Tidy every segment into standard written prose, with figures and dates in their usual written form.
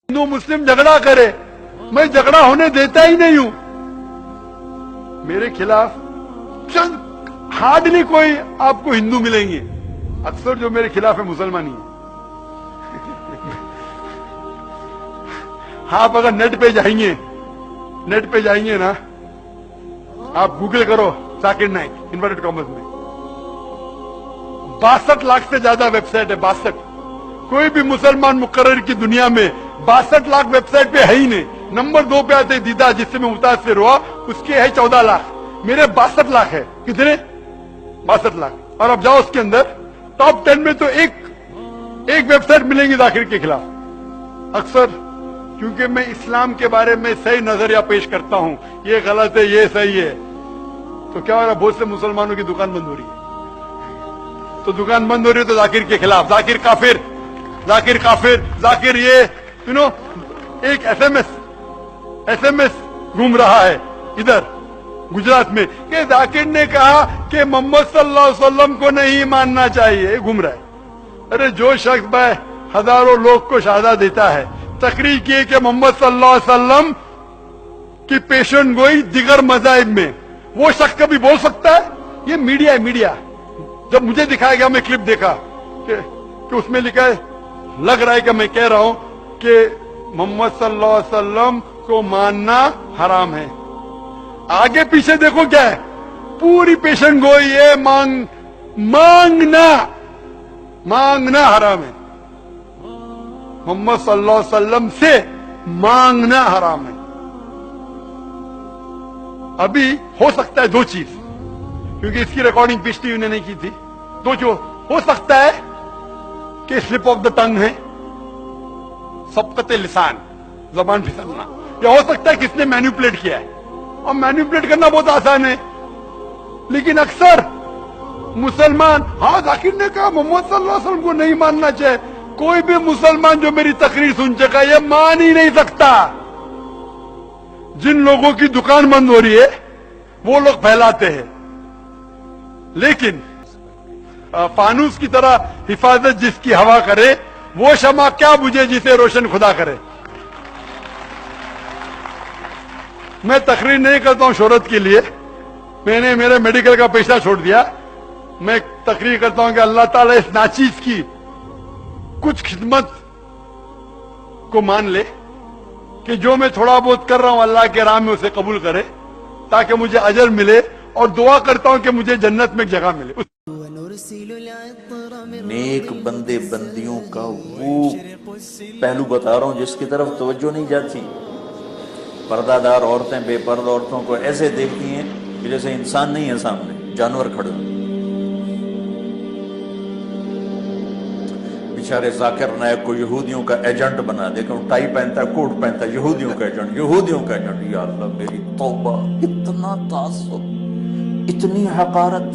हिंदू मुस्लिम झगड़ा करे, मैं झगड़ा होने देता ही नहीं हूं। मेरे खिलाफ चंद हार्डली कोई आपको हिंदू मिलेंगे, अक्सर जो मेरे खिलाफ है मुसलमान ही है। आप अगर नेट पे जाएंगे ना, आप गूगल करो जाकिर नाइक इन्वर्टेड कॉमर्स में, 62 लाख से ज्यादा वेबसाइट है। 62, कोई भी मुसलमान मुकर्रर की दुनिया में 62 लाख वेबसाइट पे है ही नहीं। नंबर 2 पे आते दीदा, जिससे मैं मुतासिर हुआ, उसके है 14 लाख, मेरे 62 लाख है। कितने? 62 लाख। और अब जाओ उसके अंदर टॉप 10 में तो एक वेबसाइट मिलेंगी जाकिर के खिलाफ। अक्सर क्योंकि मैं इस्लाम के बारे में सही नजरिया पेश करता हूं, ये गलत है, ये सही है, तो क्या हो रहा है, बहुत से मुसलमानों की दुकान बंद हो रही है। तो दुकान बंद हो रही है तो जाकिर के खिलाफ, जाकिर काफिर, जाकिर काफिर, जाकिर ये एक एसएमएस घूम रहा है इधर गुजरात में कि जाकिर ने कहा कि मोहम्मद सल्लल्लाहु अलैहि वसल्लम को नहीं मानना चाहिए, घूम रहा है। अरे जो शख्स भाई हजारों लोग को शहादत देता है, तकरीर की कि मोहम्मद सल्लल्लाहु अलैहि वसल्लम की पेशन गोई दिगर मज़ाहिब में, वो शख्स कभी बोल सकता है? ये मीडिया है, मीडिया। जब मुझे दिखाया गया, मैं क्लिप देखा कि उसमें लिखा है, लग रहा है कि मैं कह रहा हूं कि मोहम्मद सल्लल्लाहु अलैहि वसल्लम को मानना हराम है। आगे पीछे देखो क्या है, पूरी पेशन गोई है, मांगना हराम है। मोहम्मद सल्लल्लाहु अलैहि वसल्लम से मांगना हराम है। अभी हो सकता है दो चीज, क्योंकि इसकी रिकॉर्डिंग पिछली उन्होंने नहीं की थी। दो जो हो सकता है कि स्लिप ऑफ द टंग है, सबकत लिसान, जबान फिसलना, या हो सकता है किसने मैनिपुलेट किया है। और मैनिपुलेट करना बहुत आसान है, लेकिन अक्सर मुसलमान, हाँ जाकिर ने कहा मोहम्मद सल्लल्लाहु अलैहि वसल्लम को नहीं मानना चाहिए। कोई भी मुसलमान जो मेरी तकरीर सुन चुका है, यह मान ही नहीं सकता। जिन लोगों की दुकान बंद हो रही है वो लोग फैलाते हैं, लेकिन फानूस की तरह हिफाजत जिसकी हवा करे, वो शमा क्या बुझे जिसे रोशन खुदा करे। मैं तकरीर नहीं करता हूं शोहरत के लिए, मैंने मेरे मेडिकल का पेशा छोड़ दिया। मैं तकरीर करता हूं कि अल्लाह ताला इस नाचीज की कुछ खिदमत को मान ले, कि जो मैं थोड़ा बहुत कर रहा हूं अल्लाह के राह में उसे कबूल करे, ताकि मुझे अजर मिले, और दुआ करता हूं कि मुझे जन्नत में एक जगह मिले। नेक बंदे बंदियों का वो पहलू बता रहा हूं जिसकी तरफ तवज्जो नहीं जाती। पर्दादार औरतें बेपर्दा औरतों को ऐसे देखती हैं कि जैसे इंसान नहीं है सामने, जानवर खड़े हैं। बेचारे जाकिर नायक को यहूदियों का एजेंट बना दे, टाई पहनता है, कोट पहनता है, यहूदियों का एजेंट, यहूदियों का एजेंट। या अल्लाह मेरी तौबा, इतना तासुब, इतनी हकारत।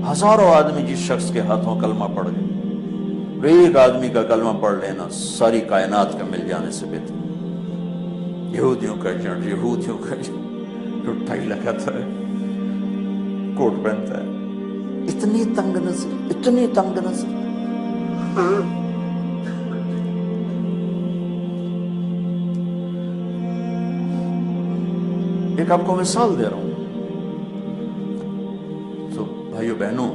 हजारों आदमी जिस शख्स के हाथों कलमा पढ़ गए, एक आदमी का कलमा पढ़ लेना सारी कायनात का मिल जाने से बेहतर। यहूदियों का एजेंट, यहूदियों का एजेंट, जो टाई लगाता है, कोट पहनता है, इतनी तंग नजर, इतनी तंग नजर। एक आपको मिसाल दे रहा हूं, तो भाइयों बहनों,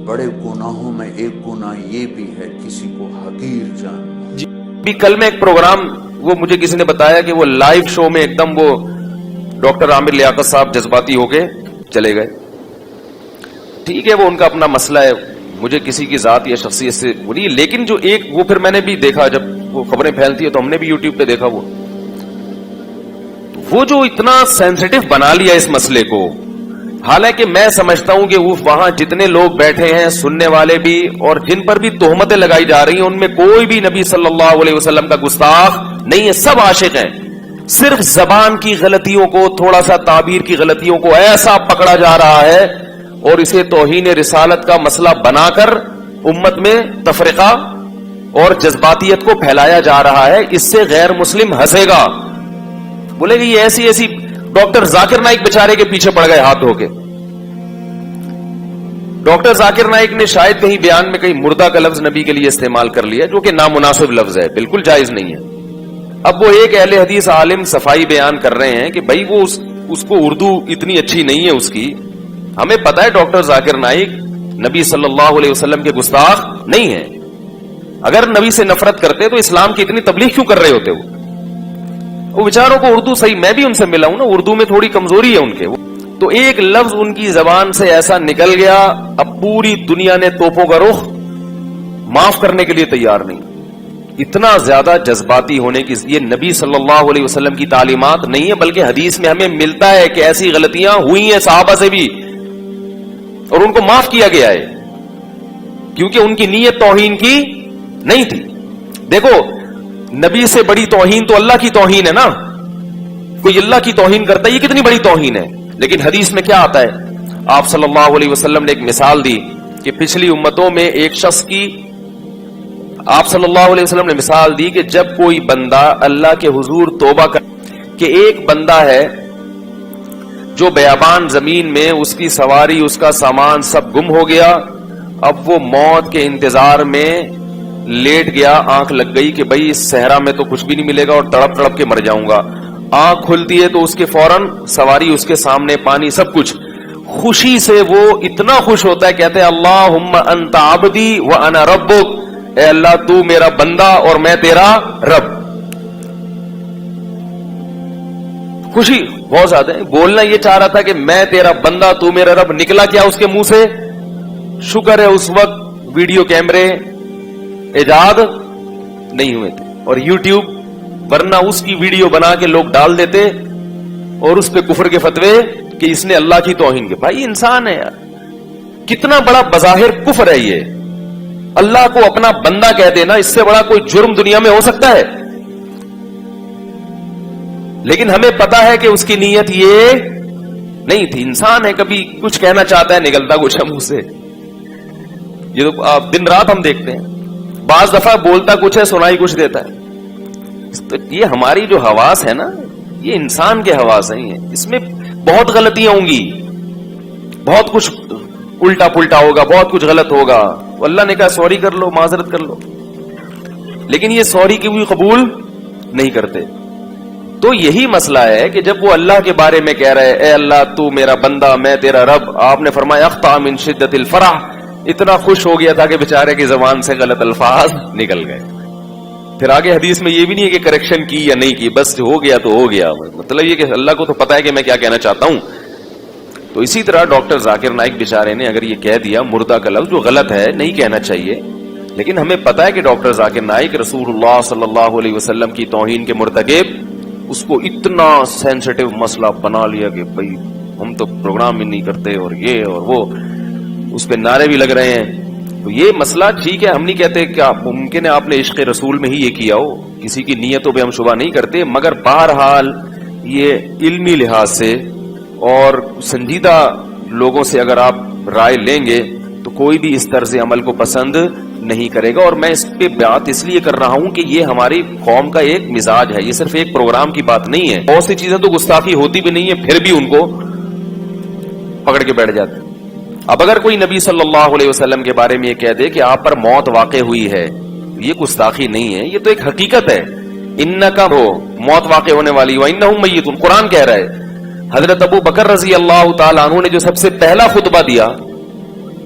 बड़े गुनाहों में एक गुनाह ये भी है किसी को हकीर जान। जी, भी कल में एक प्रोग्राम, वो मुझे किसी ने बताया कि वो लाइव शो में एकदम वो डॉक्टर आमिर लियाकत साहब जज्बाती होके चले गए। ठीक है, वो उनका अपना मसला है, मुझे किसी की जात या शख्सियत से वो नहीं। लेकिन जो एक वो फिर मैंने भी देखा, जब वो खबरें फैलती है तो हमने भी यूट्यूब पे देखा, वो जो इतना सेंसिटिव बना लिया इस मसले को। हालांकि मैं समझता हूं कि वो वहां जितने लोग बैठे हैं, सुनने वाले भी, और जिन पर भी तोहमतें लगाई जा रही हैं, उनमें कोई भी नबी सल्लल्लाहु अलैहि वसल्लम का गुस्ताख नहीं है, सब आशिक हैं। सिर्फ जबान की गलतियों को, थोड़ा सा ताबीर की गलतियों को ऐसा पकड़ा जा रहा है और इसे तौहीन रिसालत का मसला बनाकर उम्मत में तफरीका और जज्बातियत को फैलाया जा रहा है। इससे गैर मुस्लिम हंसेगा, बोलेगा ये ऐसी ऐसी। डॉक्टर जाकिर नाइक बेचारे के पीछे पड़ गए हाथ धो के। डॉक्टर जाकिर नाइक ने शायद कहीं बयान में कहीं मुर्दा का लफ्ज नबी के लिए इस्तेमाल कर लिया, जो कि नामुनासिब लफ्ज है, बिल्कुल जायज नहीं है। अब वो एक अहले हदीस आलिम सफाई बयान कर रहे हैं कि भाई वो उसको उर्दू इतनी अच्छी नहीं है उसकी। हमें पता है डॉक्टर जाकिर नाइक नबी सल्लल्लाहु अलैहि वसल्लम के गुस्ताख नहीं है। अगर नबी से नफरत करते तो इस्लाम की इतनी तबलीग क्यों कर रहे होते? वो बेचारों को उर्दू सही, मैं भी उनसे मिला हूं ना, उर्दू में थोड़ी कमजोरी है उनके। तो एक लफ्ज उनकी जबान से ऐसा निकल गया, अब पूरी दुनिया ने तोपों का रुख माफ करने के लिए तैयार नहीं। इतना ज्यादा जज्बाती होने की ये नबी सल्लल्लाहु अलैहि वसल्लम की तालीमात नहीं है, बल्कि हदीस में हमें मिलता है कि ऐसी गलतियां हुई हैं सहाबा से भी और उनको माफ किया गया है, क्योंकि उनकी नीयत तौहीन की नहीं थी। देखो, नबी से बड़ी तौहीन तो अल्लाह की तौहीन है ना। कोई अल्लाह की तौहीन करता है, ये कितनी बड़ी तौहीन है। लेकिन हदीस में क्या आता है, आप सल्लल्लाहु अलैहि वसल्लम ने एक मिसाल दी कि पिछली उम्मतों में एक शख्स की, आप सल्लल्लाहु अलैहि वसल्लम ने मिसाल दी कि जब कोई बंदा अल्लाह के हुजूर तौबा कर, कि एक बंदा है जो बयाबान जमीन में उसकी सवारी उसका सामान सब गुम हो गया, अब वो मौत के इंतजार में लेट गया, आंख लग गई कि भाई इस सहरा में तो कुछ भी नहीं मिलेगा और तड़प तड़प के मर जाऊंगा। आंख खुलती है तो उसके फौरन सवारी उसके सामने, पानी सब कुछ, खुशी से वो इतना खुश होता है, कहते हैं अल्लाहुम्मा अंता अब्दी व अना रब्बुक, ए अल्लाह तू मेरा बंदा और मैं तेरा रब। खुशी बहुत ज्यादा है। बोलना ये चाह रहा था कि मैं तेरा बंदा तू मेरा रब, निकला क्या उसके मुंह से? शुक्र है उस वक्त वीडियो कैमरे इजाद नहीं हुए थे और यूट्यूब, वरना उसकी वीडियो बना के लोग डाल देते और उस पे कुफर के फतवे कि इसने अल्लाह की तौहीन की। भाई इंसान है यार, कितना बड़ा बज़ाहिर कुफर है ये। अल्लाह को अपना बंदा कह देना, इससे बड़ा कोई जुर्म दुनिया में हो सकता है? लेकिन हमें पता है कि उसकी नीयत ये नहीं थी। इंसान है, कभी कुछ कहना चाहता है, निकलता कुछ मुंह से। ये तो दिन रात हम देखते हैं, बाज दफा बोलता कुछ है, सुनाई कुछ देता है। तो ये हमारी जो हवास है ना, ये इंसान के हवास है, इसमें बहुत गलतियां होंगी, बहुत कुछ उल्टा पुल्टा होगा, बहुत कुछ गलत होगा। अल्लाह ने कहा सॉरी कर लो, माजरत कर लो, लेकिन ये सॉरी की भी कबूल नहीं करते। तो यही मसला है कि जब वो अल्लाह के बारे में कह रहे, ए अल्लाह तू मेरा बंदा मैं तेरा रब, आपने फरमाया अख्ता मिन शिद्दतिल फरह, इतना खुश हो गया था कि बेचारे की जबान से गलत अल्फाज निकल गए। फिर आगे हदीस में ये भी नहीं है कि करेक्शन की या नहीं की, बस हो गया तो हो गया। मतलब ये कि अल्लाह को तो पता है कि मैं क्या कहना चाहता हूं। तो इसी तरह डॉक्टर जाकिर नाइक बेचारे ने अगर ये कह दिया मुर्दा का लफ्ज, जो गलत है, नहीं कहना चाहिए, लेकिन हमें पता है कि डॉक्टर जाकिर नाइक रसूलुल्लाह सल्लल्लाहु अलैहि वसल्लम की तौहीन के मुर्तकिब, उसको इतना सेंसिटिव मसला बना लिया कि भाई हम तो प्रोग्राम ही नहीं करते और ये और वो, उस पे नारे भी लग रहे हैं। तो ये मसला ठीक है, हम नहीं कहते क्या मुमकिन है आपने इश्क रसूल में ही ये किया हो, किसी की नीयतों पे हम शुबा नहीं करते, मगर बहरहाल ये इल्मी लिहाज से और संजीदा लोगों से अगर आप राय लेंगे तो कोई भी इस तर्ज अमल को पसंद नहीं करेगा। और मैं इस पे बात इसलिए कर रहा हूं कि ये हमारी कौम का एक मिजाज है, ये सिर्फ एक प्रोग्राम की बात नहीं है। बहुत सी चीजें तो गुस्ताखी होती भी नहीं है, फिर भी उनको पकड़ के बैठ जाते। अब अगर कोई नबी सल्लल्लाहु अलैहि वसल्लम के बारे में ये कह दे कि आप पर मौत वाक़े हुई है, ये गुस्ताखी नहीं है, ये तो एक हकीकत है। इन्नका हो, मौत वाक़े होने वाली, व इन्नहुम मय्यितून, कुरान कह रहा है। हजरत अबू बकर रजी अल्लाह तआला अन्हु ने जो सबसे पहला खुतबा दिया,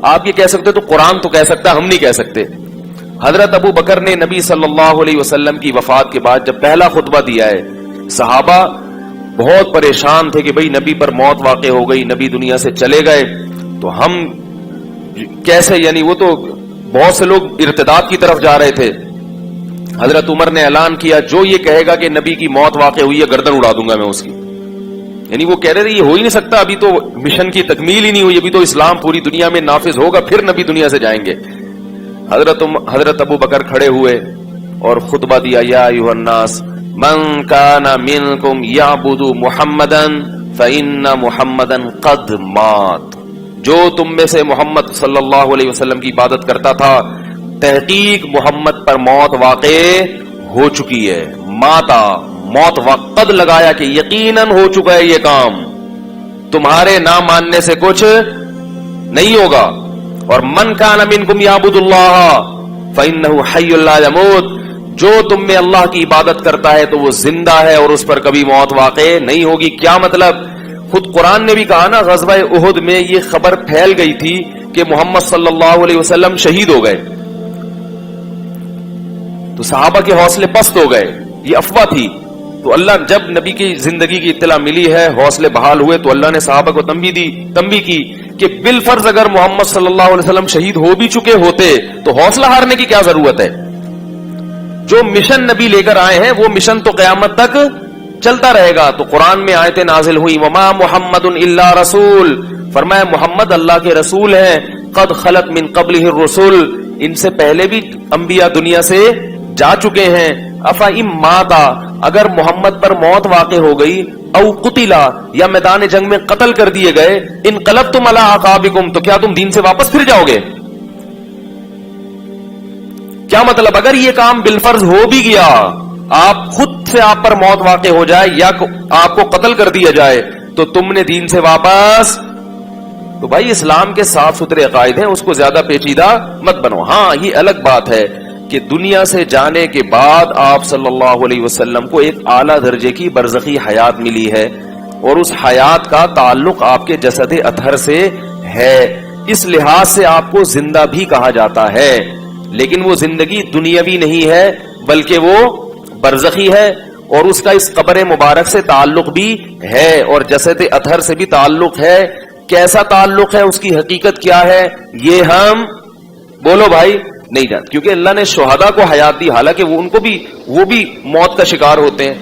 आप ये कह सकते तो कुरान तो कह सकता, हम नहीं कह सकते। हजरत अबू बकर ने नबी सल्लल्लाहु अलैहि वसल्लम की वफात के बाद जब पहला खुतबा दिया है, सहाबा बहुत परेशान थे कि भाई नबी पर मौत वाक़े हो गई, नबी दुनिया से चले गए, तो हम कैसे, यानी वो तो बहुत से लोग इर्तिदाद की तरफ जा रहे थे। हजरत उमर ने ऐलान किया, जो ये कहेगा कि नबी की मौत वाक़े हुई है, गर्दन उड़ा दूंगा मैं उसकी। यानी वो कह रहे थे ये हो ही नहीं सकता, अभी तो मिशन की तकमील ही नहीं हुई, अभी तो इस्लाम पूरी दुनिया में नाफिज होगा, फिर नबी दुनिया से जाएंगे। हजरत अबू बकर खड़े हुए और खुतबा दिया, या अय्युहन्नास मन काना मिनकुम याबुदु मुहम्मदन फइन्ना मुहम्मदन कद मात, जो तुम में से मोहम्मद सल्लल्लाहु अलैहि वसल्लम की इबादत करता था, तहकीक मोहम्मद पर मौत वाक़े हो चुकी है। माता, मौत वक़्त लगाया कि यकीनन हो चुका है ये काम, तुम्हारे ना मानने से कुछ नहीं होगा। اور من کان منکم یعبد اللہ فإنہ حی لا یموت، جو تم میں اللہ کی عبادت کرتا ہے تو وہ زندہ ہے اور اس پر کبھی موت واقع نہیں ہوگی۔ کیا مطلب؟ خود قرآن نے بھی کہا نا، غزوہ احد میں یہ خبر پھیل گئی تھی کہ محمد صلی اللہ علیہ وسلم شہید ہو گئے، تو صحابہ کے حوصلے پست ہو گئے، یہ افواہ تھی۔ تو اللہ جب نبی کی زندگی کی اطلاع ملی ہے، حوصلے بحال ہوئے، تو اللہ نے صحابہ کو تنبیہ کی کہ بالفرض اگر محمد صلی اللہ علیہ وسلم شہید ہو بھی چکے ہوتے تو حوصلہ ہارنے کی کیا ضرورت ہے؟ جو مشن نبی لے کر آئے ہیں وہ مشن تو قیامت تک چلتا رہے گا۔ تو قرآن میں آیتیں نازل ہوئی، وما محمد الا رسول، فرمایا محمد اللہ کے رسول ہیں، قد خلت من قبلہ الرسل، ان سے پہلے بھی انبیاء دنیا سے جا چکے ہیں، افا ام ماتا، اگر محمد پر موت واقع ہو گئی، او قتلا، یا میدان جنگ میں قتل کر دیے گئے، انقلبتم علی اعقابکم، تو کیا تم دین سے واپس پھر جاؤ گے؟ کیا مطلب؟ اگر یہ کام بالفرض ہو بھی گیا، آپ خود سے آپ پر موت واقع ہو جائے یا آپ کو قتل کر دیا جائے، تو تم نے دین سے واپس، تو بھائی اسلام کے صاف ستھرے عقائد ہیں، اس کو زیادہ پیچیدہ مت بنو۔ ہاں یہ الگ بات ہے کہ دنیا سے جانے کے بعد آپ صلی اللہ علیہ وسلم کو ایک اعلیٰ درجے کی برزخی حیات ملی ہے، اور اس حیات کا تعلق آپ کے جسد اطہر سے ہے، اس لحاظ سے آپ کو زندہ بھی کہا جاتا ہے، لیکن وہ زندگی دنیاوی نہیں ہے بلکہ وہ برزخی ہے، اور اس کا اس قبر مبارک سے تعلق بھی ہے اور جسد اطہر سے بھی تعلق ہے۔ کیسا تعلق ہے، اس کی حقیقت کیا ہے، یہ ہم بولو بھائی نہیں جانتے، کیونکہ اللہ نے شہداء کو حیات دی، حالانکہ وہ بھی موت کا شکار ہوتے ہیں،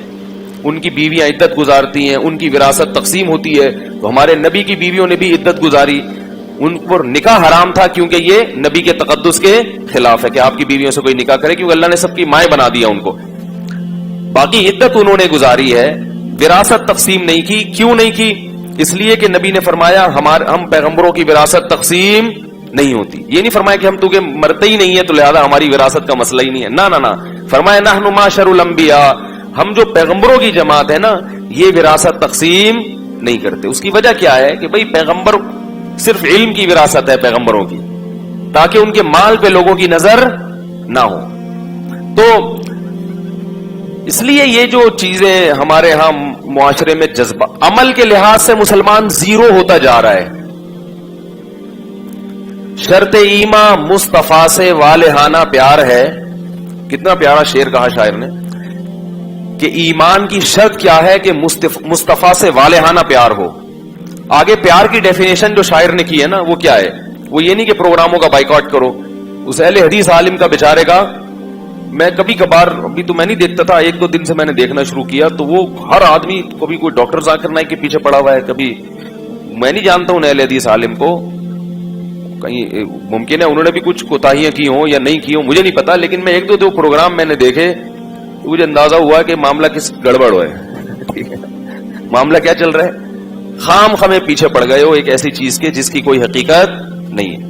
ان کی بیویاں عدت گزارتی ہیں، ان کی وراثت تقسیم ہوتی ہے، تو ہمارے نبی کی بیویوں نے بھی عدت گزاری، ان پر نکاح حرام تھا کیونکہ یہ نبی کے تقدس کے خلاف ہے کہ آپ کی بیویوں سے کوئی نکاح کرے، کیونکہ اللہ نے سب کی مائیں بنا دیا ان کو، باقی عدت انہوں نے گزاری ہے، وراثت تقسیم نہیں کی۔ کیوں نہیں کی؟ اس لیے کہ نبی نے فرمایا ہم پیغمبروں کی وراثت تقسیم نہیں ہوتی، یہ نہیں فرمایا کہ ہم تو کہ مرتے ہی نہیں ہے تو لہذا ہماری وراثت کا مسئلہ ہی نہیں ہے، نہ فرمایا نحن معاشر الانبیاء، ہم جو پیغمبروں کی جماعت ہے نا، یہ وراثت تقسیم نہیں کرتے۔ اس کی وجہ کیا ہے کہ بھئی پیغمبر صرف علم کی وراثت ہے پیغمبروں کی، تاکہ ان کے مال پہ لوگوں کی نظر نہ ہو۔ تو اس لیے یہ جو چیزیں ہمارے ہاں معاشرے میں جذبہ، عمل کے لحاظ سے مسلمان زیرو ہوتا جا رہا ہے۔ شرط ایمان مصطفیٰ سے والہانہ پیار ہے، کتنا پیارا شعر کہا شاعر نے کہ ایمان کی شرط کیا ہے کہ مصطفیٰ سے والہانہ پیار ہو۔ آگے پیار کی ڈیفینیشن جو شاعر نے کی ہے نا، وہ کیا ہے؟ وہ یہ نہیں کہ پروگراموں کا بائیکاٹ کرو، اس اہل حدیث عالم کا بیچارے کا، میں کبھی کبھار، ابھی تو میں نہیں دیکھتا تھا، ایک دو دن سے میں نے دیکھنا شروع کیا، تو وہ ہر آدمی، کبھی کوئی ڈاکٹر ذاکر نائک کے پیچھے پڑا ہوا ہے، کبھی میں نہیں جانتا ہوں اہل حدیث عالم کو، کہیں ممکن ہے انہوں نے بھی کچھ کوتاہیاں کی ہوں یا نہیں کی ہوں، مجھے نہیں پتا، لیکن میں ایک دو پروگرام میں نے دیکھے، مجھے اندازہ ہوا کہ معاملہ کس گڑبڑ ہوا ہے، معاملہ کیا چل رہا ہے، خام خامے پیچھے پڑ گئے ہو ایک ایسی چیز کے جس کی کوئی حقیقت نہیں ہے۔